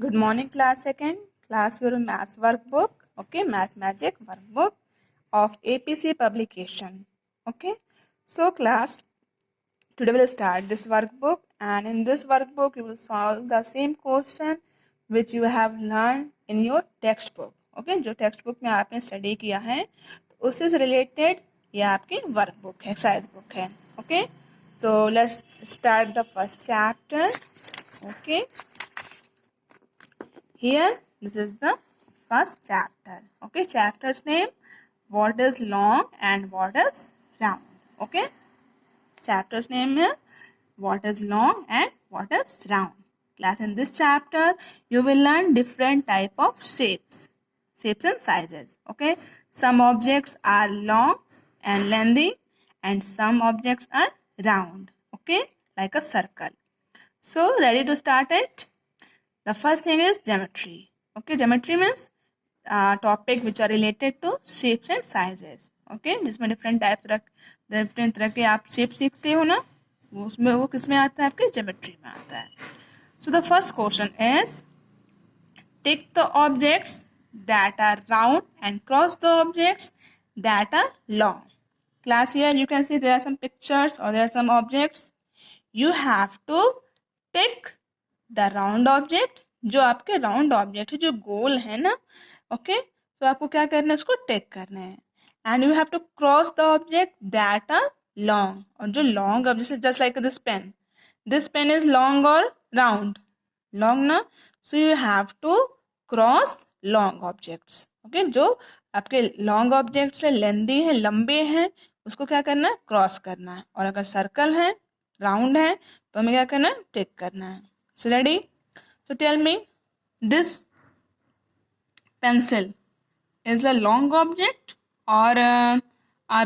Good morning, class second. Class your maths workbook. Okay, math magic workbook of APC publication. Okay, so class, today we'll start this workbook, and in this workbook you will solve the same question which you have learned in your textbook. Okay, जो textbook में आपने study किया है तो उससे related ये आपकी workbook है, exercise book है. Okay, so let's start the first chapter. Okay. Here, this is the first chapter. Okay, chapter's name, what is long and what is round. Okay, chapter's name is what is long and what is round. Class, in this chapter, you will learn different type of shapes and sizes. Okay, some objects are long and lengthy and some objects are round. Okay, like a circle. So, ready to start it? The first thing is geometry. Okay, geometry means topic which are related to shapes and sizes. Okay, जिसमें different तरह के आप shape सीखते हो ना, उसमें वो किस में आता है, आपके geometry में आता है. So the first question is, tick the objects that are round and cross the objects that are long. Class, here you can see there are some pictures or there are some objects. You have to tick the round object, जो आपके round object है, जो गोल है ना. Okay, तो आपको क्या करना है, उसको टेक करना है. And you have to cross the object that are long. और जो long object, just like this pen is long और राउंड. लॉन्ग ना, so you have to cross long objects. Okay, जो आपके लॉन्ग ऑब्जेक्ट से लेंदी है, लंबे हैं, उसको क्या करना है, क्रॉस करना है. और अगर सर्कल है, राउंड है, तो हमें क्या करना है, टिक करना है. So ready? So tell me, this pencil is a long object or a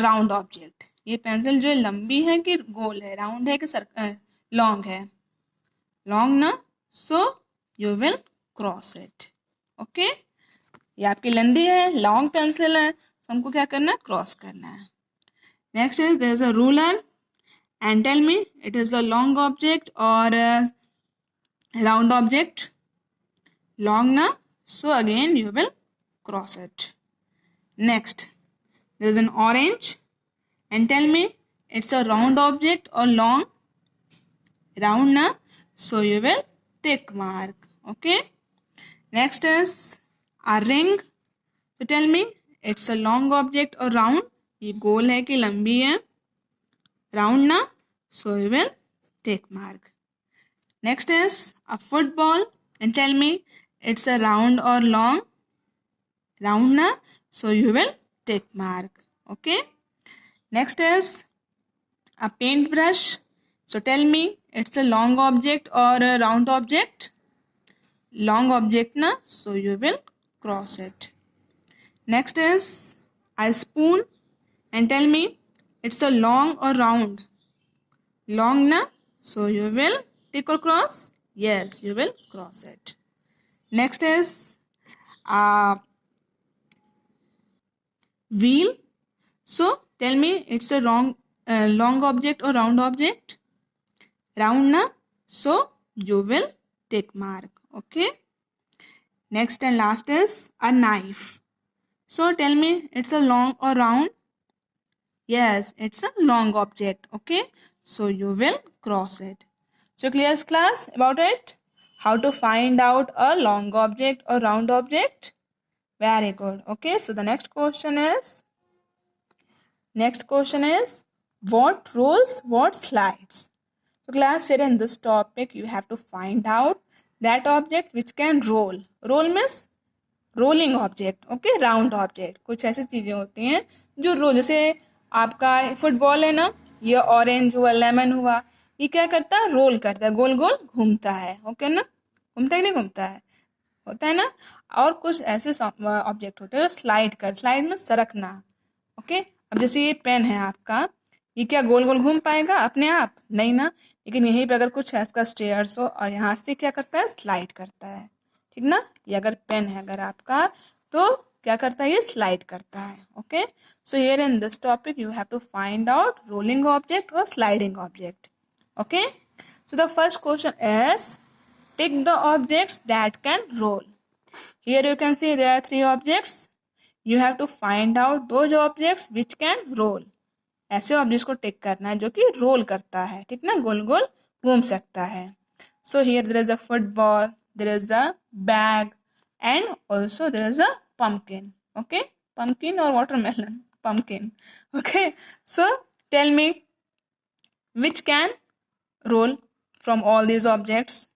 round object? ये पेंसिल जो है लंबी है कि गोल है, राउंड है कि लॉन्ग है? लॉन्ग ना, so you will cross it. Okay, ये आपकी लंबी है, लॉन्ग पेंसिल है, so हमको क्या करना है, क्रॉस करना है. Next is there is a ruler and tell me it is a long object और round object. Long na, so again you will cross it. Next, there is an orange and tell me it's a round object or long? Round na, so you will tick mark. Okay, next is a ring. So tell me it's a long object or round? ये गोल है कि लंबी है? Round na, so you will tick mark. Next is a football and tell me it's a round or long? Round na, so you will tick mark. Okay, next is a paintbrush. So tell me it's a long object or a round object? Long object na, so you will cross it. Next is a spoon and tell me it's a long or round? Long na, so you will tick or cross? Yes, you will cross it. Next is a wheel. So tell me it's a long object or round object? Round na, so you will tick mark. Okay, next and last is a knife. So tell me it's a long or round? Yes, it's a long object. Okay, so you will cross it. So clear class about it? How to find out a long object or round object? Very good. Okay, so the next question is what rolls, what slides? So class, here in this topic you have to find out that object which can roll. Roll means rolling object. Okay, round object. कुछ ऐसी चीजें होती हैं जो role, जैसे आपका football है ना, ये ऑरेंज हुआ, लेमन हुआ, ये क्या करता है, रोल करता है, गोल गोल घूमता है. ओके ना, घूमता है नहीं घूमता है, होता है ना. और कुछ ऐसे ऑब्जेक्ट होते हैं जो स्लाइड में सरकना. ओके, अब जैसे ये पेन है आपका, ये क्या गोल गोल घूम पाएगा अपने आप? नहीं ना. लेकिन यहीं पे अगर कुछ ऐसा स्टेयर्स हो और यहाँ से क्या करता है, स्लाइड करता है. ठीक ना, ये अगर पेन है अगर आपका, तो क्या करता है, ये स्लाइड करता है. Okay, so here in this topic you have to find out rolling object और sliding object. Okay, so the first question is Tick the objects that can roll. Here you can see there are 3 objects. You have to find out those objects which can roll. ऐसे objects को टिक करना है जो कि role करता है, ठीक ना, गोल गोल घूम सकता है. So here there is a football, there is a bag, and also there is a pumpkin. Okay, pumpkin or watermelon? Pumpkin. Okay, so tell me which can roll from all these objects.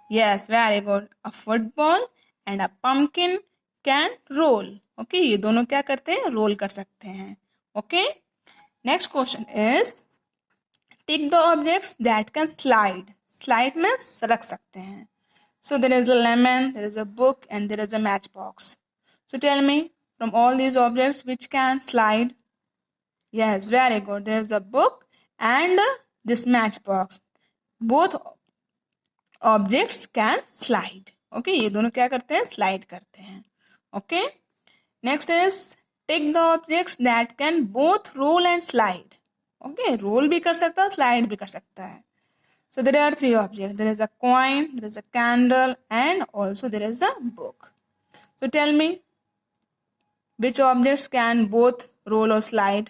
Yes, very good. A football and a pumpkin can roll. Okay, ये दोनों क्या करते हैं, role कर सकते हैं. Okay, next question is tick the objects that can slide. Slide means रख सकते हैं. So there is a lemon, there is a book, and there is a matchbox. So tell me from all these objects which can slide. Yes, very good. There is a book and this matchbox. Both objects can slide. Okay, ये दोनों क्या करते हैं, slide करते हैं. Okay, next is tick the objects that can both roll and slide. Okay, roll भी कर सकता है, slide भी कर सकता है. So there are 3 objects. There is a coin, there is a candle, and also there is a book. So tell me which objects can both roll or slide.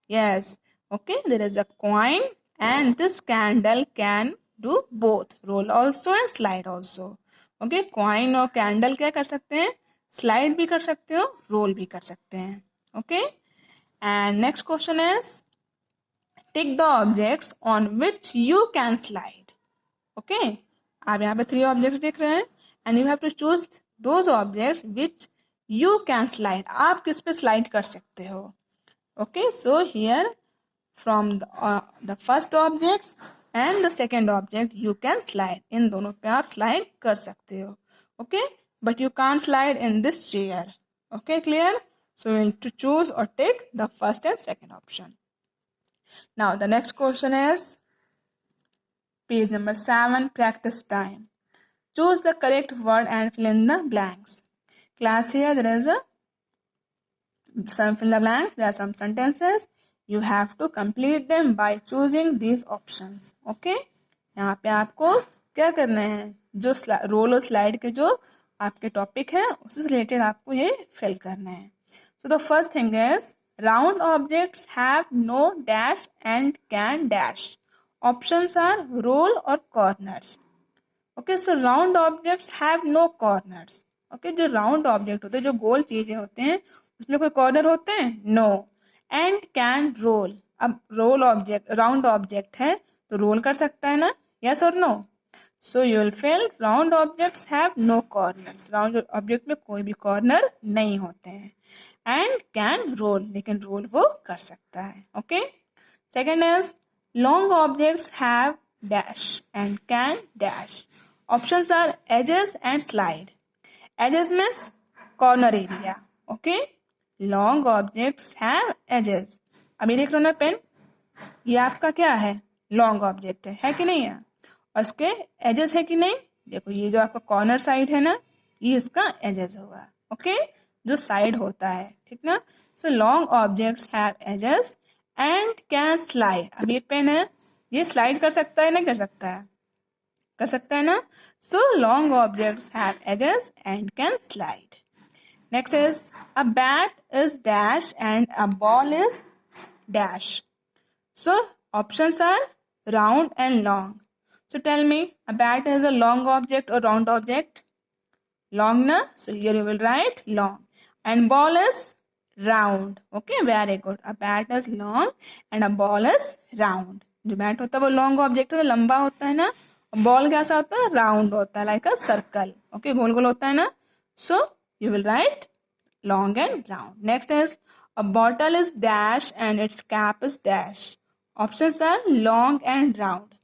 Yes, okay, there is a coin and this candle can do both, roll also and slide also. Okay, coin और candle क्या कर सकते हैं, slide भी कर सकते हो, roll भी कर सकते हैं. Okay, and next question is tick the objects on which you can slide. Okay, आप यहाँ पे 3 objects देख रहे हैं and you have to choose those objects which you can slide. आप किस पे slide कर सकते हो. Okay, so here from the first objects and the second object you can slide. इन दोनों पे आप slide कर सकते हो. Okay, but you can't slide in this chair. Okay, clear? So we'll to choose or take the first and second option. Now the next question is page number 7, practice time. Choose the correct word and fill in the blanks. Class, here there is some fill the blanks. There are some sentences. You have to complete them by choosing these options. Okay, यहाँ पे आपको क्या करना है, जो role और slide के जो आपके टॉपिक है उससे रिलेटेड आपको ये फिल करना है. So the first thing is round objects have no dash and can dash. Options are roll or corners. Okay, so round objects have no corners. Okay, जो round object होते हैं, जो गोल चीजें होते हैं, उसमें कोई कॉर्नर होते हैं, no. And can roll. अब roll object, round object है तो roll कर सकता है ना, yes or no? So you will fill round objects have no corners. Round object में कोई भी corner नहीं होते हैं. And can roll, लेकिन roll वो कर सकता है. Okay. Second is long objects have dash and can dash. Options are edges and slide. Edges means corner area. Okay. Long objects have edges. अभी देख लो ना पेन, ये आपका क्या है, लॉन्ग ऑब्जेक्ट है कि नहीं है, और इसके एजेस है कि नहीं. देखो ये जो आपका कॉर्नर साइड है ना, ये इसका एजेस होगा. ओके, जो साइड होता है, ठीक ना. So long objects have edges and can slide. अब ये पेन है, ये स्लाइड कर सकता है, नहीं कर सकता है, कर सकता है ना. So long objects have edges and can slide. Next is a bat is dash and a ball is dash. So options are round and long. So tell me, a bat is a long object or round object? Long na? So here you will write long. And ball is round. Okay, very good. A bat is long and a ball is round. जो bat होता है वो long object है, लंबा होता है ना. Ball कैसा होता है, round होता है, like a circle. Okay, गोल गोल होता है ना. So you will write long and round. Next is a bottle is dash and its cap is dash. Options are long and round.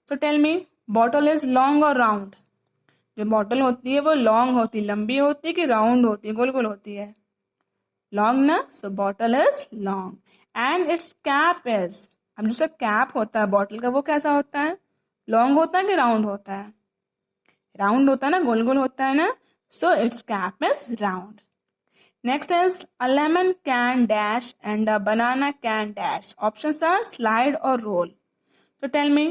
So tell me, bottle is long or round? जो bottle होती है वो long होती है, लंबी होती है कि राउंड होती है, गोल गोल होती है, लॉन्ग ना. So bottle is long and its cap is. अब जो कैप होता है बॉटल का वो कैसा होता है, लॉन्ग होता है कि राउंड होता है, राउंड होता है ना, गोल गोल होता है ना. So it's cap is round. Next is a lemon can dash and a banana can dash. Options are slide or roll. So tell me,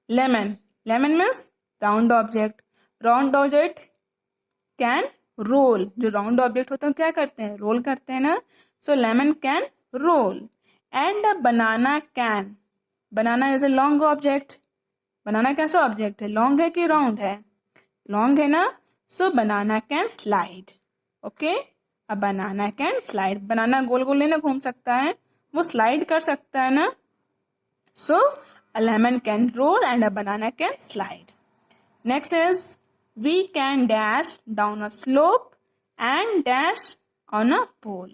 lemon. Lemon means round object, round object can roll, जो round object होते हैं क्या करते हैं, roll करते हैं ना. So lemon can roll. And a banana can, banana is a long object. Banana कैसा ऑब्जेक्ट है, लॉन्ग है कि राउंड है, लॉन्ग है ना. So banana can slide. Okay, a banana can slide, banana गोल गोल नहीं ना घूम सकता है, वो स्लाइड कर सकता है ना. So a lemon can roll and a banana can slide. Next is we can dash down a slope and dash on a pole.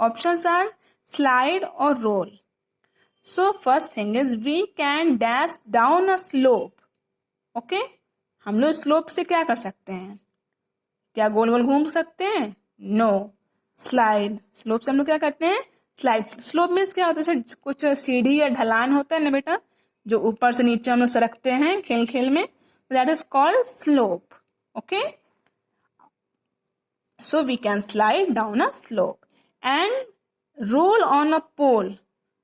Options are slide or roll. So first thing is we can dash down a slope. Okay? हम लोग slope से क्या कर सकते हैं, क्या गोल गोल घूम सकते हैं, नो. स्लाइड, स्लोप से हम लोग क्या करते हैं, स्लाइड. स्लोप मीन्स क्या होता है, कुछ सीढ़ी या ढलान होता है ना बेटा, जो ऊपर से नीचे हम लोग सरकते हैं खेल खेल में, that is called slope. Okay, so we can slide down a slope and roll on a pole.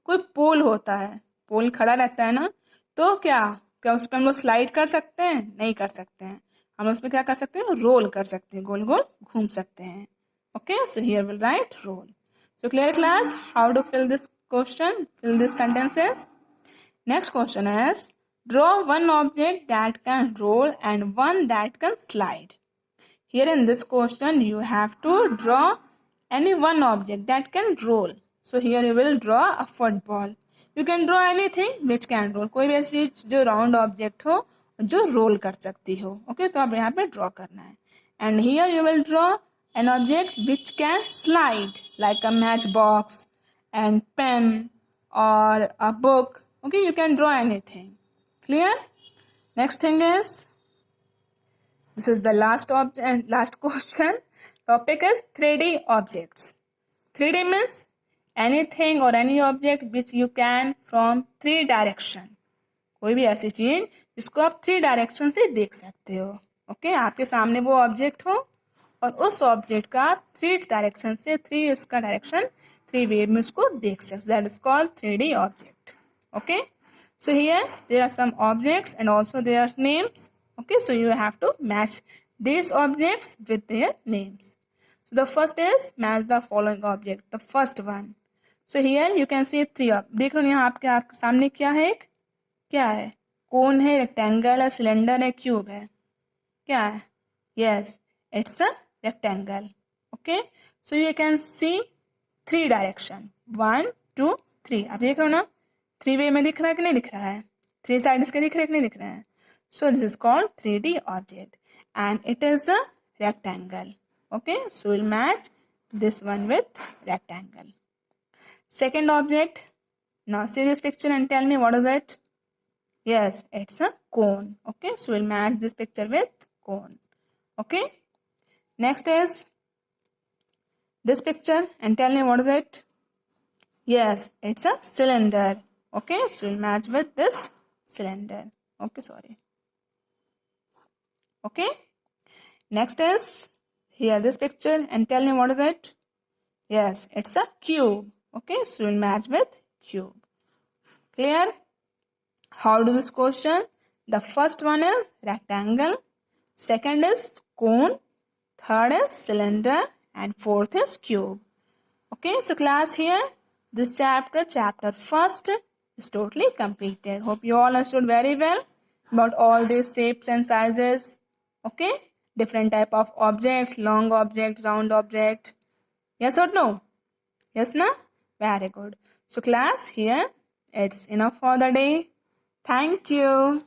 कोई पोल होता है, पोल खड़ा रहता है ना, तो क्या क्या उस पर हम लोग स्लाइड कर सकते हैं, नहीं कर सकते हैं. हम लोग उस पर क्या कर सकते हैं, रोल कर सकते हैं, गोल गोल घूम सकते हैं. Okay, so here will write roll. So clear class, how to fill this question, fill these sentences. Next question is, draw one object that can roll and one that can slide. Here in this question, you have to draw any one object that can roll. So here you will draw a football. You can draw anything which can roll. कोई भी ऐसी चीज जो round object हो, जो role कर सकती हो. ओके, तो आप यहाँ पे ड्रॉ करना है. And here you will draw an object which can slide, like a matchbox and pen or a book. Okay, you can draw anything. Clear? Next thing is, this is the last question. Topic is 3D objects. 3D means anything or any object which you can from 3 direction. कोई भी ऐसी चीज जिसको आप 3 direction से देख सकते हो. ओके, आपके सामने वो ऑब्जेक्ट हो और उस ऑब्जेक्ट का आप 3 डायरेक्शन से, 3 उसका डायरेक्शन 3 वे में उसको देख सकते. That is called 3D object. Okay, so here there are some objects and also there are names. Okay, so you have to match these objects with their names. So the first is match the following object, the first one. So here you can see 3 देख रहे हो यहाँ आपके सामने क्या है, एक क्या है, कोन है, रेक्टेंगल है, सिलेंडर है, क्यूब है, क्या है, yes, it's a rectangle. Okay, so you can see 3 direction, 1 2 3. आप देख रहे हो ना, 3 वे में दिख रहा है कि नहीं दिख रहा है, 3 साइड्स के दिख रहे हैं कि नहीं दिख रहे हैं. So this is called 3D object and it is a rectangle. Okay, so we'll match this one with rectangle. Second object, now see this picture and tell me what is it. Yes, it's a cone. Okay, so we'll match this picture with cone. Okay, next is this picture and tell me what is it. Yes, it's a cylinder. Okay, so we'll match with this cylinder. Okay, sorry. Okay, next is here this picture and tell me what is it. Yes, it's a cube. Okay, so we'll match with cube. Clear? How do this question? The first one is rectangle, second is cone, third is cylinder and fourth is cube. Okay, so class, here this chapter first is totally completed. Hope you all understood very well about all these shapes and sizes. Okay, different type of objects, long object, round object. Yes or no? Yes, na? Very good. So class, here it's enough for the day. Thank you.